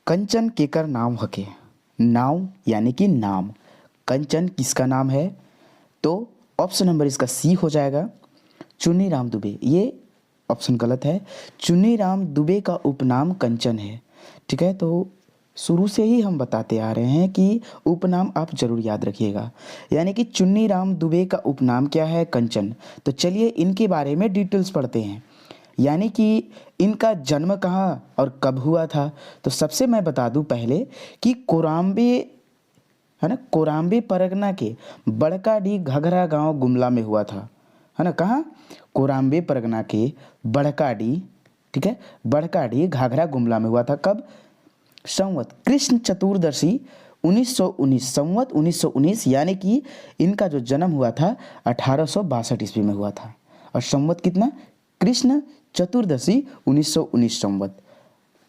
कंचन केकर नाम हके। नाम यानी कि नाम। कंचन किसका नाम है? तो ऑप्शन नंबर इसका सी हो जाएगा, चुन्नीराम दुबे। ये ऑप्शन गलत है। चुन्नीराम दुबे का उपनाम कंचन है। ठीक है, तो शुरू से ही हम बताते आ रहे हैं कि उपनाम आप जरूर याद रखिएगा, यानी कि चुन्नीराम दुबे का उपनाम क्या है? कंचन। तो चलिए इनके बारे में डिटेल्स पढ़ते हैं, यानी कि इनका जन्म कहाँ और कब हुआ था। तो सबसे मैं बता दूं पहले कि कोराम्बे, है ना, कोराम्बे परगना के बड़काडी घघरा गांव गुमला में हुआ था, है ना। कहाँ? कोराम्बे परगना के बड़काडी, ठीक है, बड़काडी घाघरा गुमला में हुआ था। कब? संवत कृष्ण चतुर्दशी 1919, संवत 1919, यानी कि इनका जो जन्म हुआ था 1862 ईस्वी में हुआ था। और संवत कितना? कृष्ण चतुर्दशी 1919 संवत,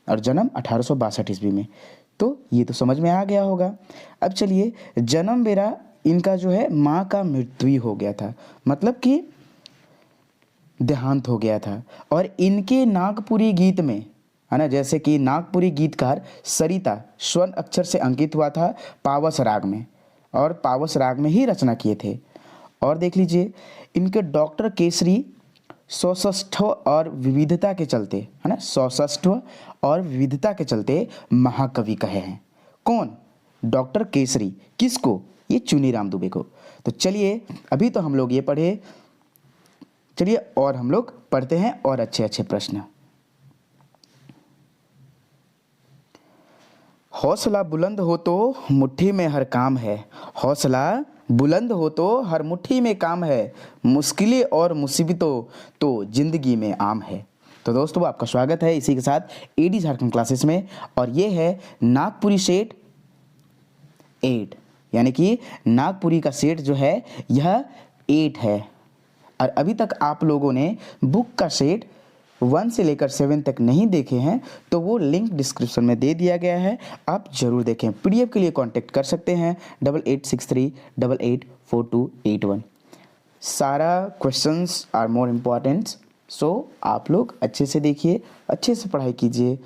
और जन्म 1862 ईस्वी में। तो ये तो समझ में आ गया होगा। अब चलिए, जन्म बेरा इनका जो है माँ का मृत्यु हो गया था, मतलब कि देहांत हो गया था। और इनके नागपुरी गीत में, है ना, जैसे कि नागपुरी गीतकार सरिता स्वर्ण अक्षर से अंकित हुआ था पावस राग में, और पावस राग में ही रचना किए थे। और देख लीजिए, इनके डॉक्टर केसरी सौष्ठव और विविधता के चलते, है ना, सौष्ठव और विविधता के चलते महाकवि कहे हैं। कौन? डॉक्टर केसरी। किसको? ये चुन्नीराम दुबे को। तो चलिए, अभी तो हम लोग ये पढ़े, चलिए और हम लोग पढ़ते हैं और अच्छे अच्छे प्रश्न। हौसला बुलंद हो तो मुट्ठी में हर काम है। हौसला बुलंद हो तो हर मुट्ठी में काम है। मुश्किलें और मुसीबतों तो जिंदगी में आम है। तो दोस्तों, आपका स्वागत है इसी के साथ एडी झारखंड क्लासेस में। और ये है नागपुरी सेट 8, यानी कि नागपुरी का सेट जो है यह 8 है। और अभी तक आप लोगों ने बुक का सेट 1 से लेकर 7 तक नहीं देखे हैं तो वो लिंक डिस्क्रिप्शन में दे दिया गया है, आप जरूर देखें। पीडीएफ के लिए कांटेक्ट कर सकते हैं 8863884281। सारा क्वेश्चंस आर मोर इम्पॉर्टेंट, सो आप लोग अच्छे से देखिए, अच्छे से पढ़ाई कीजिए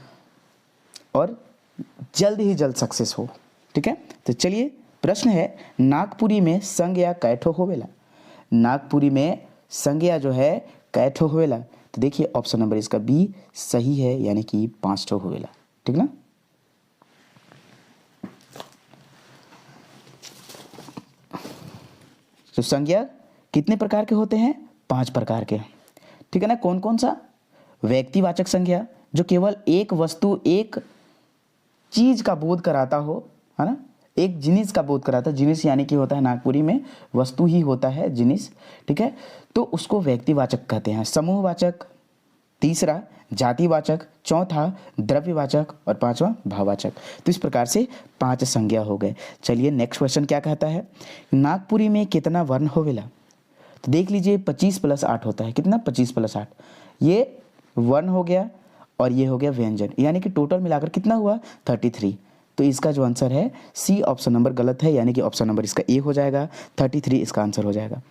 और जल्द ही जल्द सक्सेस हो। ठीक है, तो चलिए, प्रश्न है, नागपुरी में संज्ञा कैठो होवेला। नागपुरी में संज्ञा जो है कैठो होवेला। तो देखिए, ऑप्शन नंबर इसका बी सही है, यानी कि 5 ठो होवेला। ठीक ना। तो संज्ञा कितने प्रकार के होते हैं? 5 प्रकार के। ठीक है ना। कौन कौन सा? व्यक्तिवाचक संज्ञा, जो केवल एक वस्तु, एक चीज का बोध कराता हो, है ना, एक जिनिस का बोध कराता है। जिनिस यानी कि होता है नागपुरी में वस्तु ही होता है जिनिस। ठीक है, तो उसको व्यक्तिवाचक कहते हैं। समूहवाचक, तीसरा जातिवाचक, चौथा द्रव्यवाचक और पांचवा भाववाचक। तो इस प्रकार से 5 संज्ञा हो गए। चलिए, नेक्स्ट क्वेश्चन क्या कहता है? नागपुरी में कितना वर्ण होवेला? तो देख लीजिए, 25 + 8 होता है। कितना? 25 + 8। ये वर्ण हो गया और ये हो गया व्यंजन, यानी कि टोटल मिलाकर कितना हुआ? 33। तो इसका जो आंसर है सी ऑप्शन नंबर गलत है, यानी कि ऑप्शन नंबर इसका ए हो जाएगा। 33 इसका आंसर हो जाएगा।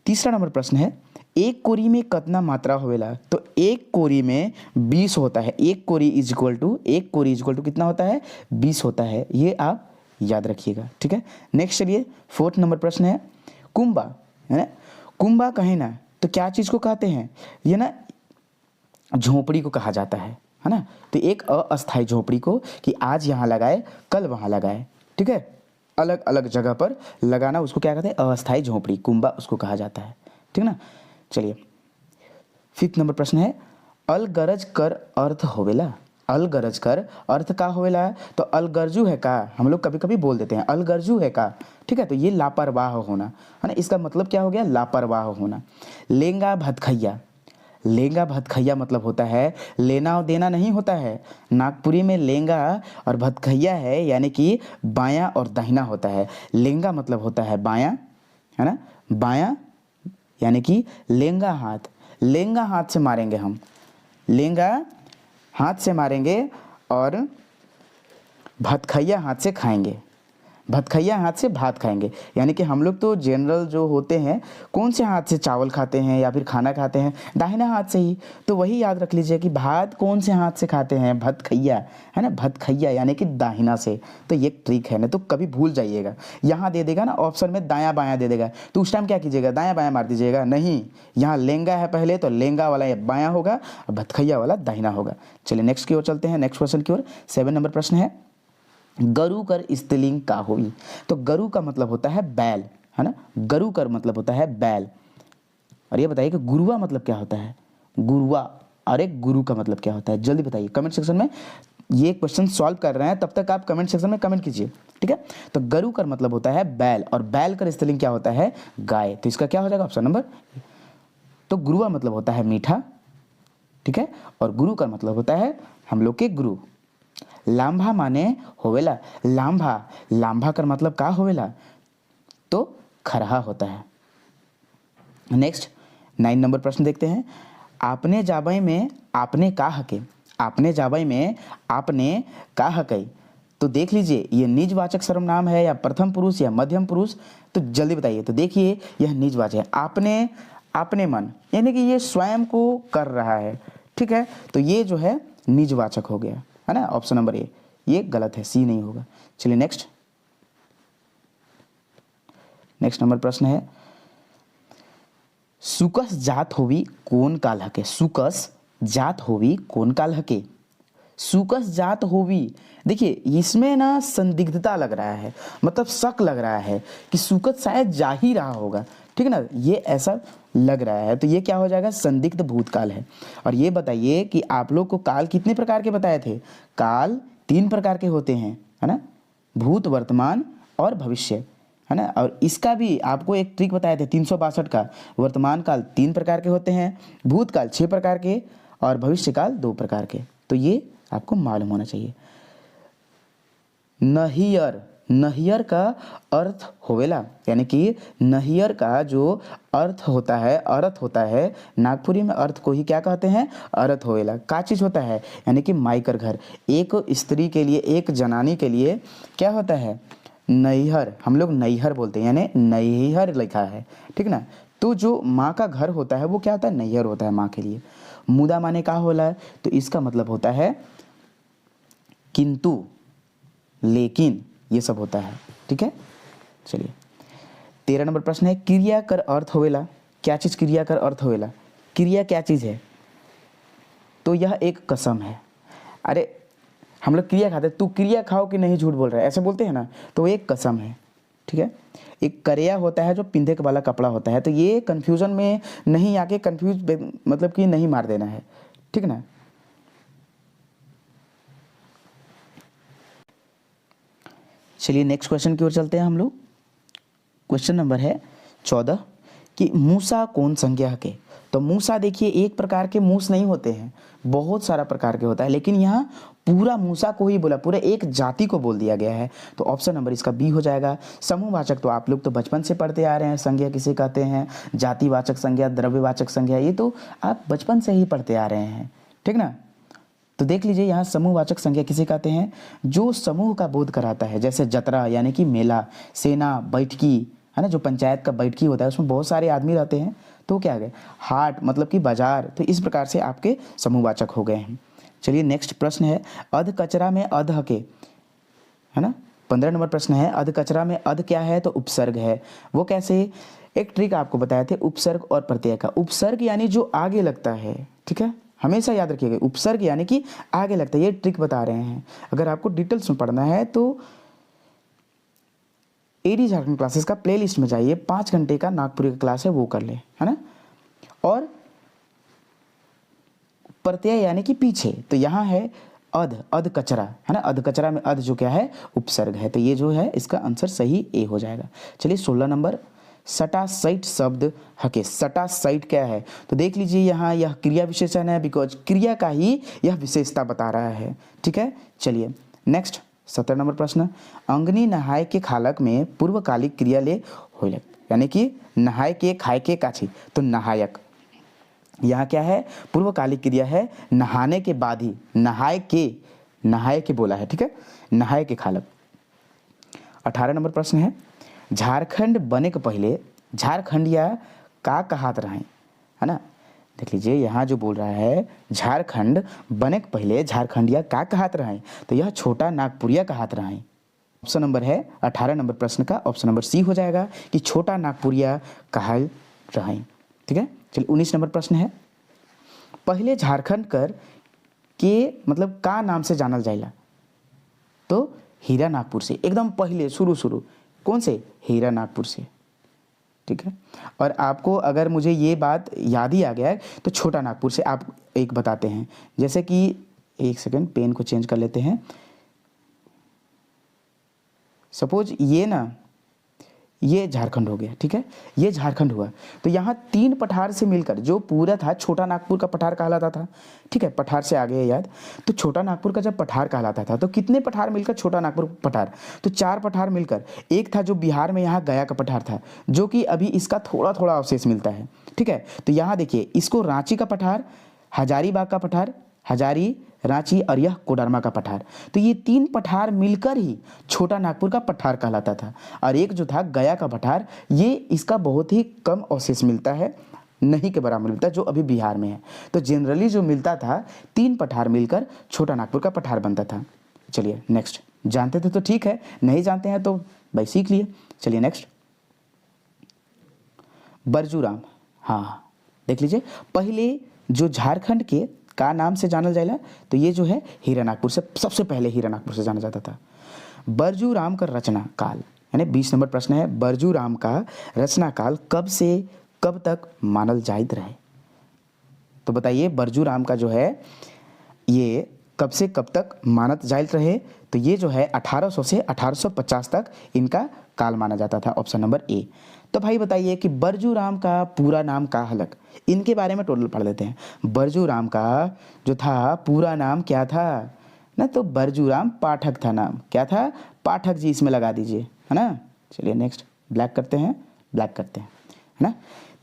तीसरा नंबर प्रश्न है, एक कोरी में कितना मात्रा होवेला? तो एक कोरी में 20 होता है। एक कोरी इज इक्वल टू कितना होता है? 20 होता है। ये आप याद रखिएगा। ठीक है, नेक्स्ट चलिए, 4th नंबर प्रश्न है, कुंभा, है ना, कुंभा कहे ना तो क्या चीज को कहते हैं? ये ना झोपड़ी को कहा जाता है ना। तो एक अस्थायी झोपड़ी को कि आज यहाँ लगाए कल वहाँ लगाए, ठीक है, अलग अलग जगह पर लगाना, उसको क्या कहते हैं? अस्थायी झोपड़ी, कुंभा उसको कहा जाता है। ठीक ना। चलिए, 5th नंबर प्रश्न है, अलगरज कर अर्थ होवेला। अलगरज कर अर्थ का होवेला? तो अलगरजू है का, हम लोग कभी कभी बोल देते हैं अलगरजू है का। ठीक है, तो ये लापरवाह होना, है ना। इसका मतलब क्या हो गया? लापरवाह होना। लेंगा भतखैया, लेंगा भतखैया मतलब होता है लेना और देना नहीं होता है। नागपुरी में लेंगा और भतखैया है, यानी कि बायां और दाहिना होता है। लेंगा मतलब होता है बायां, है ना, बायां, यानी कि लेंगा हाथ, लेंगा हाथ से मारेंगे हम, लेंगा हाथ से मारेंगे और भतखैया हाथ से खाएंगे। भतखैया हाथ से भात खाएंगे, यानी कि हम लोग तो जनरल जो होते हैं कौन से हाथ से चावल खाते हैं या फिर खाना खाते हैं, दाहिना हाथ से ही। तो वही याद रख लीजिए कि भात कौन से हाथ से खाते हैं, भतखैया, है ना, भतखैया यानी कि दाहिना से। तो ये ट्रिक है ना, तो कभी भूल जाइएगा। यहाँ दे देगा ना ऑप्शन में दायां बायां दे देगा, तो उस टाइम क्या कीजिएगा, दायां बायां मार दीजिएगा, नहीं, यहाँ लेंगा है पहले, तो लेंगा वाला ये बायां होगा और भतखैया वाला दाहिना होगा। चलिए नेक्स्ट की ओर चलते हैं, नेक्स्ट क्वेश्चन की ओर। 7 नंबर प्रश्न है, गरु कर स्त्रीलिंग का होई। तो गरु का मतलब होता है बैल, है ना, गरु कर मतलब होता है बैल। और ये बताइए कि गुरुआ मतलब क्या होता है, गुरुआ, और एक गुरु का मतलब क्या होता है, जल्दी बताइए कमेंट सेक्शन में। ये क्वेश्चन सॉल्व कर रहे हैं तब तक आप कमेंट सेक्शन में कमेंट कीजिए, ठीक है। तो गरु कर मतलब होता है बैल, और बैल कर स्त्रीलिंग क्या होता है, गाय। तो इसका क्या हो जाएगा ऑप्शन नंबर। तो गुरुआ मतलब होता है मीठा, ठीक है, और गुरु का मतलब होता है हम लोग के गुरु। लांभा माने होवेला, लांभा, लांभा का मतलब का होवेला, तो खरहा होता है। नेक्स्ट 9 नंबर प्रश्न देखते हैं, आपने जाबई में आपने का हके, आपने जाबई में आपने का हकई। तो देख लीजिए ये निजवाचक सर्वनाम है या प्रथम पुरुष या मध्यम पुरुष, तो जल्दी बताइए। तो देखिए यह निजवाचक है, आपने, आपने मन, यानी कि ये स्वयं को कर रहा है, ठीक है। तो ये जो है निजवाचक हो गया, है ना, ऑप्शन नंबर ए, ये गलत है, सी नहीं होगा। चलिए नेक्स्ट नंबर प्रश्न है, सुकस जात होवी कौन काल हके। सुकस जात होवी कौन काल हके, सुकस जात होवी। देखिए इसमें ना संदिग्धता लग रहा है, मतलब शक लग रहा है कि सुकस शायद जा ही रहा होगा, ठीक है ना, ये ऐसा लग रहा है। तो ये क्या हो जाएगा, संदिग्ध भूतकाल है। और ये बताइए कि आप लोग को काल कितने प्रकार के बताए थे, काल 3 प्रकार के होते हैं, है ना, भूत, वर्तमान और भविष्य, है ना। और इसका भी आपको एक ट्रिक बताए थे 362 का, वर्तमान काल 3 प्रकार के होते हैं, भूतकाल 6 प्रकार के और भविष्य काल 2 प्रकार के। तो ये आपको मालूम होना चाहिए। नहियर, नहियर का अर्थ होवेला, यानी कि नहियर का जो अर्थ होता है, अर्थ होता है, नागपुरी में अर्थ को ही क्या कहते हैं, अर्थ होवेला। का चीज़ होता है, यानी कि मायकर घर। एक स्त्री के लिए, एक जनानी के लिए क्या होता है, नैहर, हम लोग नैहर बोलते हैं, यानी नैहर लिखा है, ठीक ना। तो जो माँ का घर होता है वो क्या होता है, नैहर होता है माँ के लिए। मुदा माने का होला, तो इसका मतलब होता है किंतु, लेकिन, ये सब होता है, ठीक है। चलिए 13 नंबर प्रश्न है, क्रिया कर अर्थ होवेला। क्या चीज़ क्रिया कर अर्थ होवेला, क्रिया क्या चीज़ है, तो यह एक कसम है। अरे हम लोग क्रिया खाते, तू क्रिया खाओ कि नहीं, झूठ बोल रहा है, ऐसे बोलते हैं ना, तो एक कसम है, ठीक है। एक करिया होता है जो पिंधे वाला कपड़ा होता है। तो ये कन्फ्यूजन में नहीं आके कन्फ्यूज मतलब कि नहीं मार देना है, ठीक ना। चलिए नेक्स्ट क्वेश्चन की ओर चलते हैं हम लोग। क्वेश्चन नंबर है 14 कि मूसा कौन संज्ञा के। तो मूसा देखिए एक प्रकार के मूस नहीं होते हैं, बहुत सारा प्रकार के होता है, लेकिन यहाँ पूरा मूसा को ही बोला, पूरे एक जाति को बोल दिया गया है। तो ऑप्शन नंबर इसका बी हो जाएगा। समूहवाचक तो आप लोग तो बचपन से पढ़ते आ रहे हैं, संज्ञा किसे कहते हैं, जातिवाचक संज्ञा, द्रव्यवाचक संज्ञा, ये तो आप बचपन से ही पढ़ते आ रहे हैं, ठीक ना। तो देख लीजिए यहाँ समूहवाचक संज्ञा किसे कहते हैं, जो समूह का बोध कराता है, जैसे जतरा यानी कि मेला, सेना, बैठकी, है ना, जो पंचायत का बैठकी होता है उसमें बहुत सारे आदमी रहते हैं, तो क्या आ गए, हाट मतलब कि बाजार। तो इस प्रकार से आपके समूहवाचक हो गए हैं। चलिए नेक्स्ट प्रश्न है, अध कचरा में अध हके, है ना, 15 नंबर प्रश्न है, अध कचरा में अध क्या है, तो उपसर्ग है। वो कैसे, एक ट्रिक आपको बताए थे, उपसर्ग और प्रत्यय का। उपसर्ग यानी जो आगे लगता है, ठीक है, हमेशा याद रखिएगा, उपसर्ग यानी कि आगे लगता है, ये ट्रिक बता रहे हैं। अगर आपको डिटेल्स में पढ़ना है तो एडी झारखंड क्लासेस का प्लेलिस्ट में जाइए, 5 घंटे का नागपुरी का क्लास है, वो कर ले, है ना। और प्रत्यय यानी कि पीछे, तो यहाँ है अध, अध कचरा, है ना, अध कचरा में अध जो क्या है, उपसर्ग है। तो ये जो है इसका आंसर सही ए हो जाएगा। चलिए 16 नंबर, सटा साइट शब्द हके। सटा साइट क्या है, तो देख लीजिए यहाँ यह क्रिया विशेषण है, बिकॉज क्रिया का ही यह विशेषता बता रहा है, ठीक है। चलिए नेक्स्ट 17 नंबर प्रश्न, अंगनी नहाय के खालक में पूर्वकालिक क्रिया ले होलक, यानी कि नहाय के खाए के काछी, तो नहायक। यहाँ क्या है, पूर्वकालिक क्रिया है, नहाने के बाद ही, नहाय के बोला है, ठीक है, नहाय के खालक। 18 नंबर प्रश्न है, झारखंड बने के पहले झारखंडिया का कहात रहे, है ना। देख लीजिए यहाँ जो बोल रहा है झारखंड बने के पहले झारखंडिया का कहात रहे, तो यह छोटा नागपुरिया कहात रहे। ऑप्शन नंबर है 18 नंबर प्रश्न का ऑप्शन नंबर सी हो जाएगा कि छोटा नागपुरिया कहल रहे। ठीक है, चलिए 19 नंबर प्रश्न है, पहले झारखंड कर के मतलब का नाम से जानल जाएला, तो हीरा नागपुर से, एकदम पहले शुरू कौन से, हीरा नागपुर से। ठीक है, और आपको अगर मुझे ये बात याद ही आ गया है तो छोटा नागपुर से आप एक बताते हैं, जैसे कि एक सेकंड पेन को चेंज कर लेते हैं। सपोज ये ना, ये झारखंड हो गया, ठीक है, ये झारखंड हुआ, तो यहाँ 3 पठार से मिलकर जो पूरा था छोटा नागपुर का पठार कहलाता था। ठीक है, पठार से आ गया याद, तो छोटा नागपुर का जब पठार कहलाता था तो कितने पठार मिलकर छोटा नागपुर पठार, तो 4 पठार मिलकर, एक था जो बिहार में यहाँ गया का पठार था, जो कि अभी इसका थोड़ा थोड़ा अवशेष मिलता है। ठीक है, तो यहाँ देखिए इसको रांची का पठार, हजारीबाग का पठार, हजारी रांची, और यह कोडरमा का पठार, तो ये 3 पठार मिलकर ही छोटा नागपुर का पठार कहलाता था। और एक जो था गया का पठार, ये इसका बहुत ही कम अवशेष मिलता है, नहीं के बराबर मिलता है, जो अभी बिहार में है। तो जनरली जो मिलता था 3 पठार मिलकर छोटा नागपुर का पठार बनता था। चलिए नेक्स्ट, जानते थे तो ठीक है, नहीं जानते हैं तो भाई सीख लिए। चलिए नेक्स्ट, बरजूराम, हाँ देख लीजिए, पहले जो झारखंड के का नाम से जाना जाएगा, तो ये जो है हीरा नागपुर से, सबसे पहले हीरा नागपुर से जाना जाता था। बरजूराम का रचना काल, यानी 20 नंबर प्रश्न है, बरजूराम का रचना काल कब से कब तक मानल जायत रहे, तो बताइए बरजूराम का जो है ये कब से कब तक मानत जायत रहे, तो ये जो है 1800 से 1850 तक इनका काल माना जाता था। ऑप्शन नंबर ए। तो भाई बताइए कि बरजूराम का पूरा नाम का हलक, इनके बारे में टोटल पढ़ लेते हैं। बरजूराम का जो था पूरा नाम क्या था ना, तो बरजूराम पाठक था नाम, क्या था, पाठक जी इसमें लगा दीजिए, है ना। चलिए नेक्स्ट, ब्लैक करते हैं, ब्लैक करते हैं, है ना।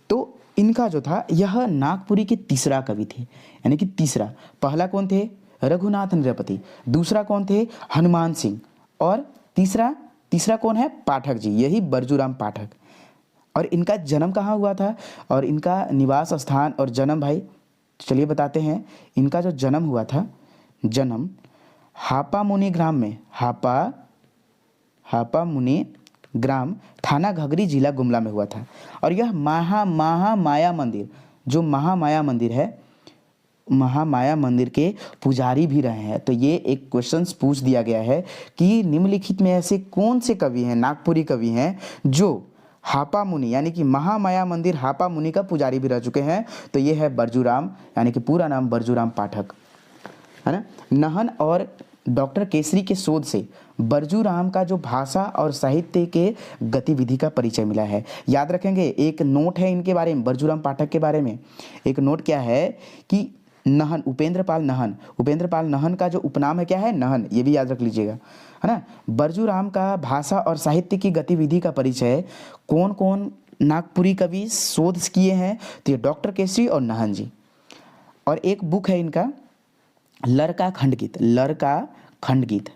तो इनका जो था यह नागपुरी के तीसरा कवि थे, यानी कि तीसरा, पहला कौन थे, रघुनाथ निरपति, दूसरा कौन थे, हनुमान सिंह, और तीसरा कौन है, पाठक जी, यही बरजूराम पाठक। और इनका जन्म कहाँ हुआ था और इनका निवास स्थान और जन्म, भाई चलिए बताते हैं। इनका जो जन्म हुआ था, जन्म हापा मुनि ग्राम में, हापा मुनि ग्राम, थाना घगरी, जिला गुमला में हुआ था। और यह महामाया मंदिर, जो महामाया मंदिर है, महामाया मंदिर के पुजारी भी रहे हैं। तो ये एक क्वेश्चंस पूछ दिया गया है कि निम्नलिखित में ऐसे कौन से कवि हैं, नागपुरी कवि हैं, जो हापा मुनि यानी कि महामाया मंदिर हापा मुनि का पुजारी भी रह चुके हैं, तो ये है बरजूराम, यानी कि पूरा नाम बरजूराम पाठक, है ना। नहन और डॉक्टर केसरी के शोध से बरजूराम का जो भाषा और साहित्य के गतिविधि का परिचय मिला है। याद रखेंगे, एक नोट है इनके बारे में, बरजूराम पाठक के बारे में एक नोट क्या है कि नहन, उपेंद्र पाल नहन का जो उपनाम है क्या है, नहन, ये भी याद रख लीजिएगा, है ना। बरजूराम का भाषा और साहित्य की गतिविधि का परिचय कौन कौन नागपुरी कवि शोध किए हैं, तो ये डॉक्टर केसरी और नहन जी। और एक बुक है इनका लरका खंडगीत,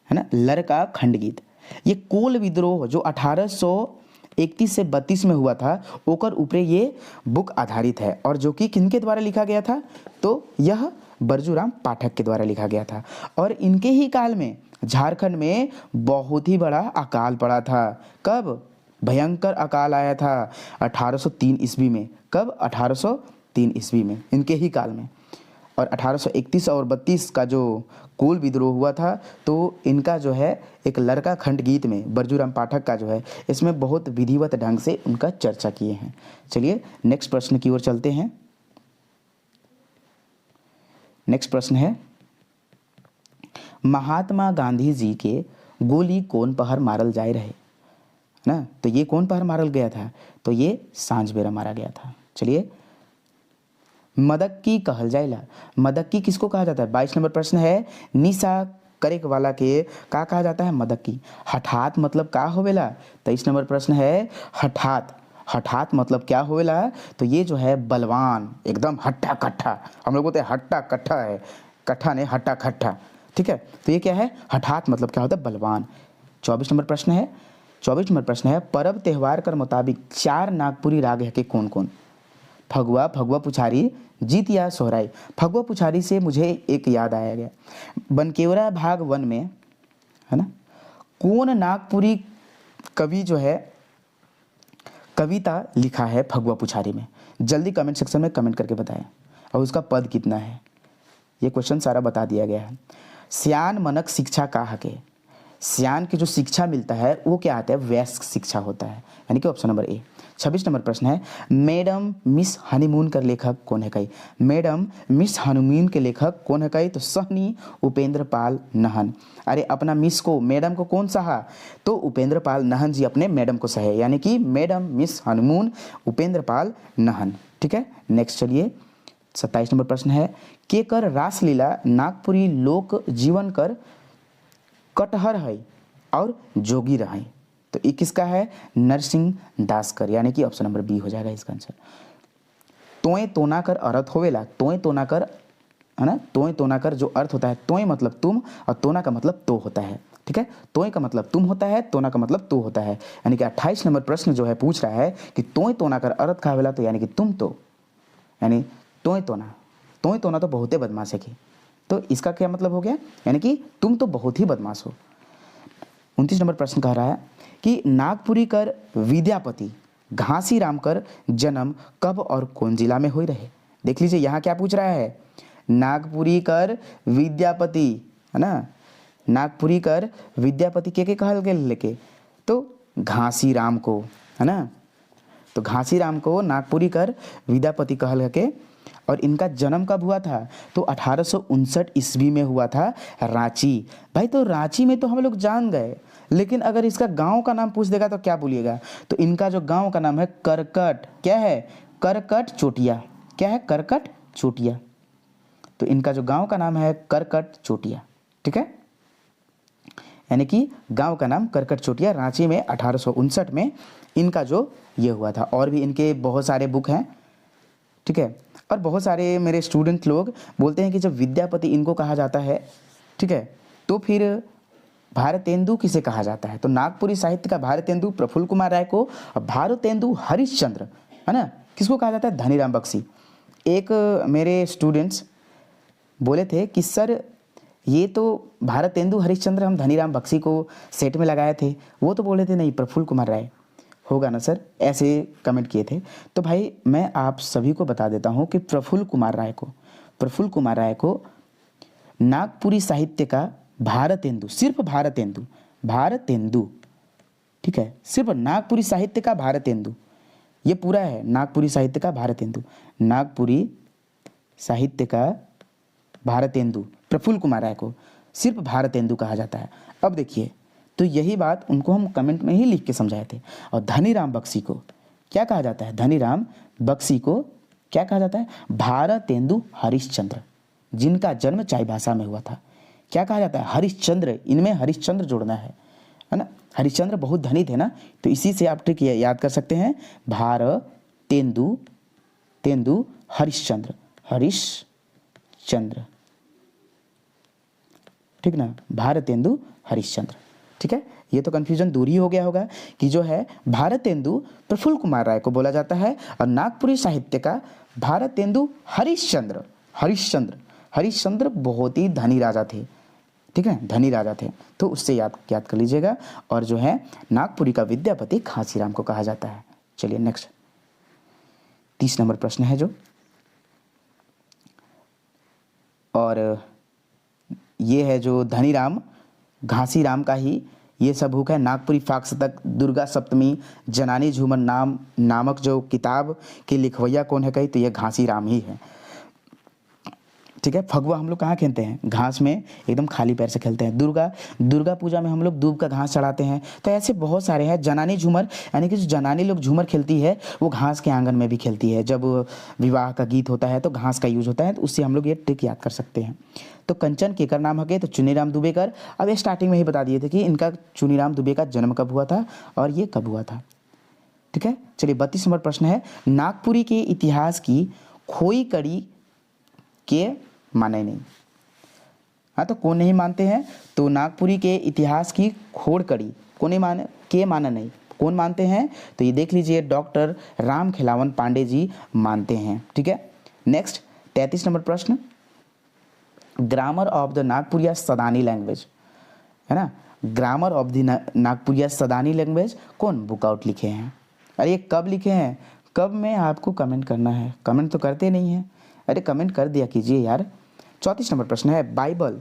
है ना, लरका खंडगीत, ये कोल विद्रोह जो 1831 से 32 में हुआ था, ओकर ऊपरे ये बुक आधारित है, और जो कि किनके द्वारा लिखा गया था, तो यह बरजूराम पाठक के द्वारा लिखा गया था। और इनके ही काल में झारखंड में बहुत ही बड़ा अकाल पड़ा था। कब, भयंकर अकाल आया था 1803 ईस्वी में। कब, 1803 ईस्वी में, इनके ही काल में। और 1831 और 32 का जो कोल विद्रोह हुआ था, तो इनका जो है एक लड़का खंड गीत में बरजूराम पाठक का जो है, इसमें बहुत विधिवत ढंग से उनका चर्चा किए हैं। चलिए नेक्स्ट प्रश्न की ओर चलते हैं। नेक्स्ट प्रश्न है, महात्मा गांधी जी के गोली कौन पहर मारल जाए रहे, ना, तो ये कौन पहर मारल गया था, तो ये सांझ बेरा मारा गया था। चलिए, मदक्की कहल जाएला, मदक्की किसको कहा जाता है, 22 नंबर प्रश्न है, निशा करे वाला के का कहा जाता है, मदक्की। हठात मतलब का होवेला, 23 नंबर प्रश्न है, हठात मतलब क्या होवेला, तो ये जो है बलवान, एकदम हट्टा कट्ठा, हम लोग बोलते हैं हट्टा कट्ठा है, कट्ठा नहीं हट्टा कट्ठा, ठीक है। तो ये क्या है, हठात मतलब क्या होता है, बलवान। चौबीस नंबर प्रश्न है पर्व त्यौहार कर मुताबिक 4 नागपुरी राग है कि कौन कौन? फगुआ, फगुआ पुछारी, जीत या सोहराई। फगुआ पुछारी से मुझे एक याद आया गया, बनकेवरा भाग 1 में, है ना, कौन नागपुरी कवि जो है कविता लिखा है फगुआ पुछारी में? जल्दी कमेंट सेक्शन में कमेंट करके बताएं। और उसका पद कितना है, ये क्वेश्चन सारा बता दिया गया है। श्यान मनक शिक्षा का हके, श्यान की जो शिक्षा मिलता है वो क्या आता है? वयस्क शिक्षा होता है, यानी कि ऑप्शन नंबर ए। 26 नंबर प्रश्न है मैडम मिस हनीमून का लेखक कौन है कई? मैडम मिस हनीमून के लेखक कौन है कई? तो सहनी उपेंद्र पाल नहन। अरे अपना मिस को, मैडम को कौन सहा? तो उपेंद्र पाल नहन जी अपने मैडम को सहे, यानी कि मैडम मिस हनीमून उपेंद्र पाल नहन। ठीक है, नेक्स्ट चलिए 27 नंबर प्रश्न है के कर रासलीला नागपुरी लोक जीवन कर कटहर है और जोगी रहे। तो ये किसका है? नरसिंह दासकर, यानी कि ऑप्शन नंबर बी हो जाएगा इसका आंसर। तोय तोना कर अर्थ होवेला, तोय तोना कर, है ना, तोय तोना कर जो अर्थ होता है, तोय मतलब तुम और तोना का मतलब तो होता है। ठीक है, तोय का मतलब तुम होता है, तोना का मतलब तो होता है, यानी कि 28 नंबर प्रश्न जो है पूछ रहा है कि तोय तोना कर अर्थ का होवेला, तो यानी कि तुम तो, यानी तोय तोना तो बहुत ही बदमाश है कि, तो इसका क्या मतलब हो गया? यानी कि तुम तो बहुत ही बदमाश हो। 29 नंबर प्रश्न कह रहा है कि नागपुरी कर विद्यापति घासी राम कर जन्म कब और कौन जिला में हुई रहे? देख लीजिए यहाँ क्या पूछ रहा है, नागपुरी कर विद्यापति, है ना, नागपुरी कर विद्यापति के कहल गए लेके, तो घासी राम को, है ना, तो घासी राम को नागपुरी कर विद्यापति कहल के। और इनका जन्म कब हुआ था? तो 1859 ईस्वी में हुआ था, रांची। भाई तो रांची में तो हम लोग जान गए, लेकिन अगर इसका गांव का नाम पूछ देगा तो क्या बोलिएगा? तो इनका जो गांव का नाम है करकट, क्या है? करकट चोटिया। क्या है? करकट चोटिया। तो इनका जो गांव का नाम है करकट चोटिया। ठीक है, यानी कि गांव का नाम करकट चोटिया, रांची में 1859 में इनका जो ये हुआ था। और भी इनके बहुत सारे बुक हैं। ठीक है, और बहुत सारे मेरे स्टूडेंट लोग बोलते हैं कि जब विद्यापति इनको कहा जाता है, ठीक है, तो फिर भारतेंदु किसे कहा जाता है? तो नागपुरी साहित्य का भारतेंदु प्रफुल्ल कुमार राय को, और भारतेंदु हरिश्चंद्र, है ना, किसको कहा जाता है? धनीराम बख्शी। एक मेरे स्टूडेंट्स बोले थे कि सर ये तो भारतेंदु हरिश्चंद्र हम धनीराम बख्शी को सेट में लगाए थे, वो तो बोले थे नहीं प्रफुल्ल कुमार राय होगा ना सर, ऐसे कमेंट किए थे। तो भाई मैं आप सभी को बता देता हूँ कि प्रफुल्ल कुमार राय को नागपुरी साहित्य का भारतेंदु, सिर्फ भारतेंदु, ठीक है, सिर्फ नागपुरी साहित्य का भारतेंदु, ये पूरा है नागपुरी साहित्य का भारतेंदु, नागपुरी साहित्य का भारतेंदु प्रफुल्ल कुमार राय को सिर्फ भारतेंदु कहा जाता है। अब देखिए, तो यही बात उनको हम कमेंट में ही लिख के समझाए थे। और धनीराम बख्शी को क्या कहा जाता है? धनीराम बख्शी को क्या कहा जाता है? भारतेंदु हरिश्चंद्र, जिनका जन्म चाईबासा में हुआ था। क्या कहा जाता है? हरिश्चंद्र, इनमें हरिश्चंद्र जोड़ना है ना। हरिश्चंद्र बहुत धनी थे ना, तो इसी से आप ट्रिक याद कर सकते हैं, भारतेंदु हरिश्चंद्र, ठीक ना, भारतेंदु हरिश्चंद्र। ठीक है, ये तो कंफ्यूजन दूर ही हो गया होगा कि जो है भारतेंदु प्रफुल्ल कुमार राय को बोला जाता है, और नागपुरी साहित्य का भारतेंदु हरिश्चंद्र बहुत ही धनी राजा थे। ठीक है, धनी राजा थे, तो उससे याद कर लीजिएगा। और जो है नागपुरी का विद्यापति घासीराम को कहा जाता है। चलिए नेक्स्ट 30 नंबर प्रश्न है जो, और ये है जो धनीराम घासीराम का ही ये सब बुक है। नागपुरी फाक्शतक, दुर्गा सप्तमी, जनानी झूमर नामक जो किताब के लिखवैया कौन है कही? तो ये घासीराम ही है। ठीक है, फगुआ हम लोग कहाँ खेलते हैं? घास में एकदम खाली पैर से खेलते हैं। दुर्गा पूजा में हम लोग दूब का घास चढ़ाते हैं। तो ऐसे बहुत सारे हैं। जनानी झूमर, यानी कि जो जनानी लोग झूमर खेलती है वो घास के आंगन में भी खेलती है। जब विवाह का गीत होता है तो घास का यूज होता है, तो उससे हम लोग ये ट्रिक याद कर सकते हैं। तो कंचन केकर नाम हके? तो चुनीराम दुबेकर। अब ये स्टार्टिंग में ही बता दिए थे कि इनका चुनीराम दुबे का जन्म कब हुआ था और ये कब हुआ था। ठीक है, चलिए 32 नंबर प्रश्न है, नागपुरी के इतिहास की खोई कड़ी के माने नहीं, हाँ, तो कौन नहीं मानते हैं? तो नागपुरी के इतिहास की खोड़ कड़ी कौन नहीं माने, के माना नहीं, कौन मानते हैं? तो ये देख लीजिए, डॉक्टर राम खिलावन पांडे जी मानते हैं। ठीक है, नेक्स्ट 33 नंबर प्रश्न, grammar of the Nagpuria Sadani language, है ना, grammar of the Nagpuria Sadani language कौन बुक आउट लिखे हैं? अरे ये कब लिखे हैं? कब में आपको कमेंट करना है, कमेंट तो करते नहीं हैं, अरे कमेंट कर दिया कीजिए यार। 34 नंबर प्रश्न है, बाइबल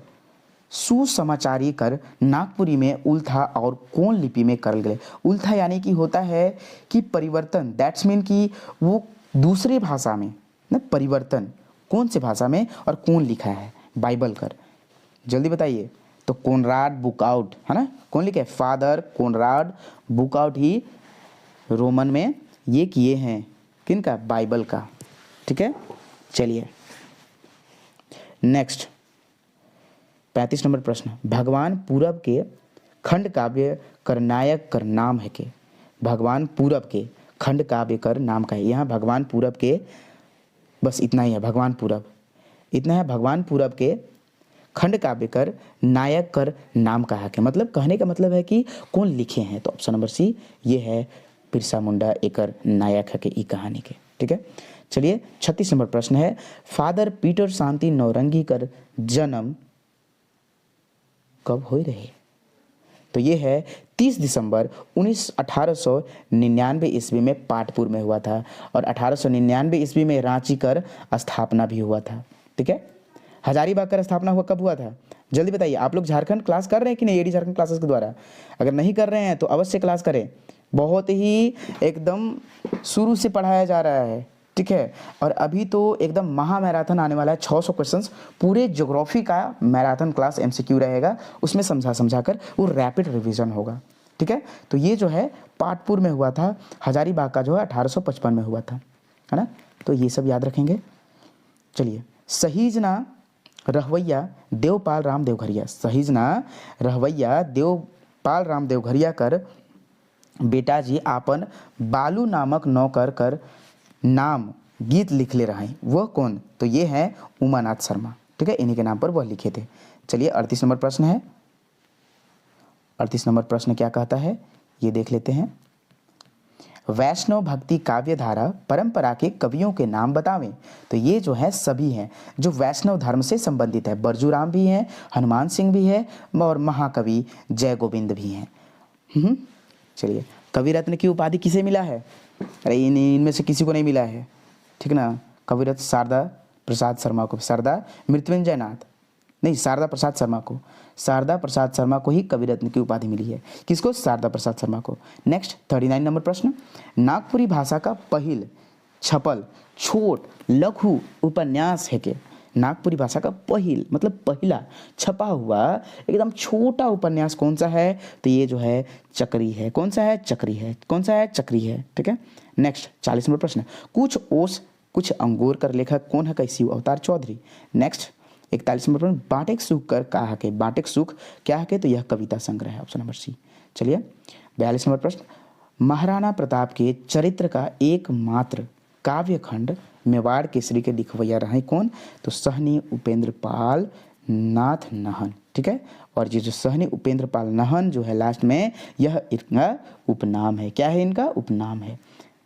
सुसमाचारी कर नागपुरी में उल्था और कौन लिपि में करल गए? उल्था यानी कि होता है कि परिवर्तन, दैट्स मीन कि वो दूसरी भाषा में ना, परिवर्तन कौन से भाषा में और कौन लिखा है बाइबल कर, जल्दी बताइए। तो कोनराड बुक आउट, है ना, कौन लिखे? फादर कोनराड बुक आउट ही रोमन में ये किए हैं, किनका? बाइबल का। ठीक है, चलिए नेक्स्ट 35 नंबर प्रश्न, भगवान पूरब के खंड काव्य कर नायक कर नाम है के? भगवान पूरब के खंड काव्य कर नाम का है, यहाँ भगवान पूरब के, बस इतना ही है, भगवान पूरब इतना है, भगवान पूरब के खंड काव्य कर नायक कर नाम कहा के, मतलब कहने का मतलब है कि कौन लिखे हैं? तो ऑप्शन नंबर सी ये है, बिरसा मुंडा एकर नायक है के ई कहानी के। ठीक है, चलिए 36 नंबर प्रश्न है, फादर पीटर शांति नौरंगी कर जन्म कब हो रहे? तो ये है 30 दिसंबर 1899 ईस्वी में पाटपुर में हुआ था, और 1899 ईस्वी में रांची कर स्थापना भी हुआ था। ठीक है, हजारीबाग कर स्थापना हुआ कब हुआ था? जल्दी बताइए। आप लोग झारखंड क्लास कर रहे हैं कि नहीं, एडी झारखंड क्लासेस के द्वारा? अगर नहीं कर रहे हैं तो अवश्य क्लास करें, बहुत ही एकदम शुरू से पढ़ाया जा रहा है। ठीक है, और अभी तो एकदम महा मैराथन आने वाला है, 600 क्वेश्चंस, पूरे ज्योग्राफी का मैराथन क्लास MCQ रहेगा, उसमें समझा कर वो रैपिड रिवीजन होगा। ठीक है, तो ये जो है पाटपुर में हुआ था, हजारीबाग का जो है 1855 में हुआ था, है ना, तो ये सब याद रखेंगे। चलिए, सहीजना रहवैया देवपाल राम देवघरिया, सहीजना रहवैया देवपाल राम देवघरिया कर बेटा जी आपन बालू नामक नौकर कर नाम गीत लिख ले रहे हैं, वह कौन? तो ये है उमानाथ शर्मा। ठीक है, इन्हीं के नाम पर वह लिखे थे। चलिए 38 नंबर प्रश्न है, 38 नंबर प्रश्न क्या कहता है ये देख लेते हैं, वैष्णव भक्ति काव्य धारा परंपरा के कवियों के नाम बतावें। तो ये जो है सभी हैं जो वैष्णव धर्म से संबंधित है, बरजूराम भी हैं, हनुमान सिंह भी है, और महाकवि जय गोविंद भी हैं। चलिए, कवि रत्न की उपाधि किसे मिला है? अरे इनमें से किसी को नहीं मिला है, ठीक ना। कवि रत्न शारदा प्रसाद शर्मा को, शारदा मृत्युंजय नाथ नहीं, शारदा प्रसाद शर्मा को, शारदा प्रसाद शर्मा को ही कवि रत्न की उपाधि मिली है। किसको? शारदा प्रसाद शर्मा को। नेक्स्ट 39 नंबर प्रश्न, नागपुरी भाषा का पहिल छपल छोट लघु उपन्यास है के? नागपुरी भाषा का पहिल मतलब पहला छपा हुआ एकदम छोटा उपन्यास कौन सा है? तो ये जो है चक्री है। कौन सा है? चक्री है। कौन सा है? चक्री है। ठीक है, नेक्स्ट 40 नंबर प्रश्न, कुछ ओस कुछ अंगूर कर लेखक कौन है? कैसी अवतार चौधरी। नेक्स्ट 41 नंबर प्रश्न, बाटेक सुख कर कहा के? बाटेक सुख क्या है? तो यह कविता संग्रह है, ऑप्शन नंबर सी। चलिए 42 नंबर प्रश्न, महाराणा प्रताप के चरित्र का एकमात्र काव्य खंड मेवाड़ केसरी के लिखवैया रहे कौन? तो सहनी उपेंद्र पाल नाथ नहन। ठीक है, और ये जो सहनी उपेंद्र पाल नहन जो है लास्ट में, यह इनका उपनाम है। क्या है? इनका उपनाम है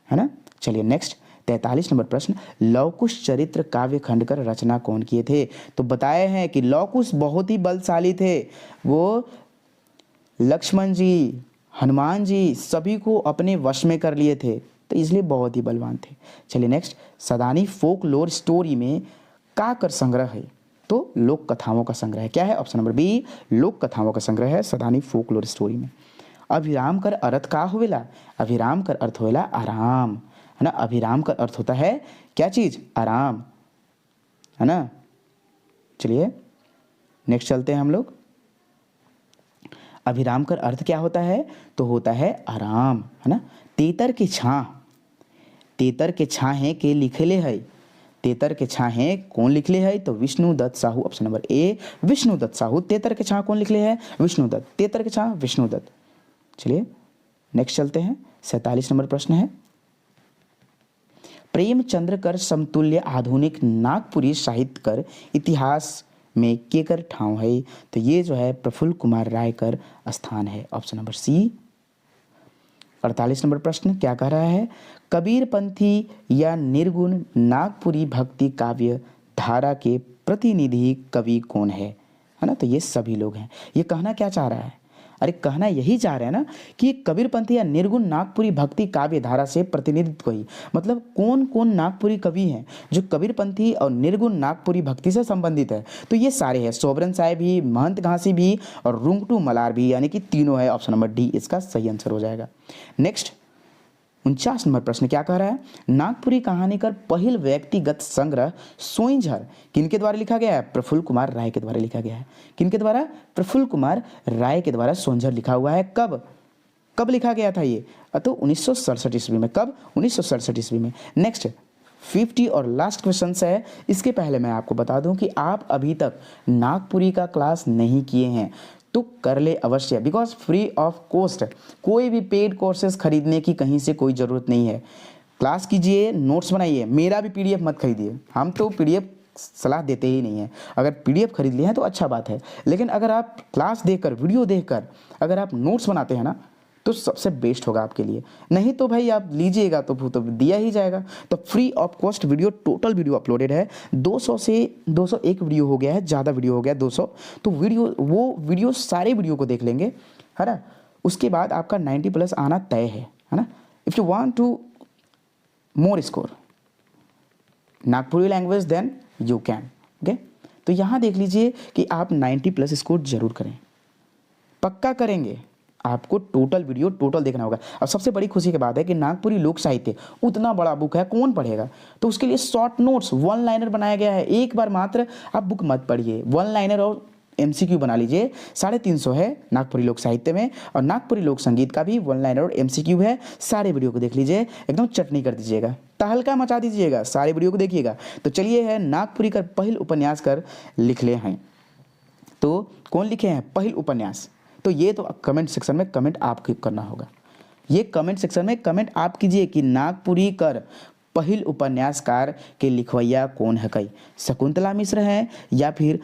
ना। चलिए नेक्स्ट 43 नंबर प्रश्न, लवकुश चरित्र काव्य खंड कर रचना कौन किए थे? तो बताए हैं कि लवकुश बहुत ही बलशाली थे, वो लक्ष्मण जी, हनुमान जी सभी को अपने वश में कर लिए थे, तो इसलिए बहुत ही बलवान थे। चलिए नेक्स्ट, सदानी फोक लोर स्टोरी में का कर संग्रह है? तो लोक कथाओं का संग्रह है। क्या है? ऑप्शन नंबर बी, लोक कथाओं का संग्रह है सदानी फोक लोर स्टोरी में। अभिराम कर अर्थ का होवेला? अभिराम कर अर्थ होवेला आराम, है ना। अभिराम का अर्थ होता है क्या चीज? आराम, है ना। चलिए नेक्स्ट चलते हैं हम लोग। अभिराम का अर्थ क्या होता है? तो होता है आराम, है ना। तेतर के छां, तेतर के छाहे के लिखले है, तेतर के छाहे कौन लिखले है? तो Vishnu Datt Sahu, option number A Vishnu Datt Sahu. तेतर के छां कौन लिखले है? विष्णु दत्त। तेतर के छां विष्णु दत्त। चलिए नेक्स्ट चलते हैं, 47 नंबर प्रश्न है, प्रेमचंद्र कर समतुल्य आधुनिक नागपुरी साहित्य कर इतिहास में केकर ठाव है, तो ये जो है प्रफुल्ल कुमार राय कर स्थान है, ऑप्शन नंबर सी। 48 नंबर प्रश्न क्या कह रहा है, कबीरपंथी या निर्गुण नागपुरी भक्ति काव्य धारा के प्रतिनिधि कवि कौन है ना, तो ये सभी लोग हैं। ये कहना क्या चाह रहा है, अरे कहना यही चाह रहे हैं ना कि कबीरपंथी या निर्गुण नागपुरी भक्ति काव्य धारा से प्रतिनिधित्व ही, मतलब कौन कौन नागपुरी कवि हैं जो कबीरपंथी और निर्गुण नागपुरी भक्ति से संबंधित है, तो ये सारे हैं, सोबरन साहेब भी, महंत घासी भी और रुंगटू मलार भी, यानी कि तीनों है, ऑप्शन नंबर डी इसका सही आंसर हो जाएगा। नेक्स्ट 49 नंबर प्रश्न क्या कह रहा है, नागपुरी कहानी कर पहिल व्यक्तिगत संग्रह सोइंझर किनके द्वारा लिखा गया है, प्रफुल्ल कुमार राय के द्वारा लिखा गया है। किनके द्वारा, प्रफुल्ल कुमार राय के द्वारा सोइंझर लिखा हुआ है। कब कब लिखा गया था ये, तो 1967 ईस्वी में। कब, 1967 ईस्वी में। नेक्स्ट 50 और लास्ट क्वेश्चन है। इसके पहले मैं आपको बता दूं कि आप अभी तक नागपुरी का क्लास नहीं किए हैं तो कर ले अवश्य, बिकॉज फ्री ऑफ कॉस्ट, कोई भी पेड कोर्सेज खरीदने की कहीं से कोई ज़रूरत नहीं है। क्लास कीजिए, नोट्स बनाइए, मेरा भी पीडीएफ मत खरीदिए, हम तो पीडीएफ सलाह देते ही नहीं है। अगर पीडीएफ खरीद लिए हैं तो अच्छा बात है, लेकिन अगर आप क्लास देखकर, वीडियो देखकर अगर आप नोट्स बनाते हैं ना, तो सबसे बेस्ट होगा आपके लिए। नहीं तो भाई आप लीजिएगा तो दिया ही जाएगा। तो free of cost video, total video uploaded है 200 से 201 वीडियो हो गया है, ज़्यादा वीडियो हो गया 200। तो वो वीडियो सारे वीडियो को देख लेंगे, है ना, उसके बाद आपका 90+ आना तय है ना। If you want to more score Nagpuri language then you can, okay. तो यहाँ देख लीजिए कि आप 90+ स्कोर जरूर करें, पक्का करेंगे। आपको टोटल वीडियो टोटल देखना होगा। अब सबसे बड़ी खुशी की बात है कि नागपुरी लोक साहित्य उतना बड़ा बुक है, कौन पढ़ेगा, तो उसके लिए शॉर्ट नोट्स 1 लाइनर बनाया गया है। एक बार मात्र आप बुक मत पढ़िए, 1 लाइनर और MCQ बना लीजिए। 350 है नागपुरी लोक साहित्य में, और नागपुरी लोक संगीत का भी 1 लाइनर और MCQ है। सारे वीडियो को देख लीजिए, एकदम चटनी कर दीजिएगा, तहलका मचा दीजिएगा, सारे वीडियो को देखिएगा। तो चलिए, है नागपुरी कर पहिल उपन्यास कर लिख ले हैं, तो कौन लिखे हैं पहिल उपन्यास, तो ये तो कमेंट सेक्शन में कमेंट आपको करना होगा। ये कमेंट सेक्शन में कमेंट आप कीजिए कि नागपुरी कर पहिल उपन्यासकार के लिखवैया कौन है, कई शकुंतला मिश्र हैं या फिर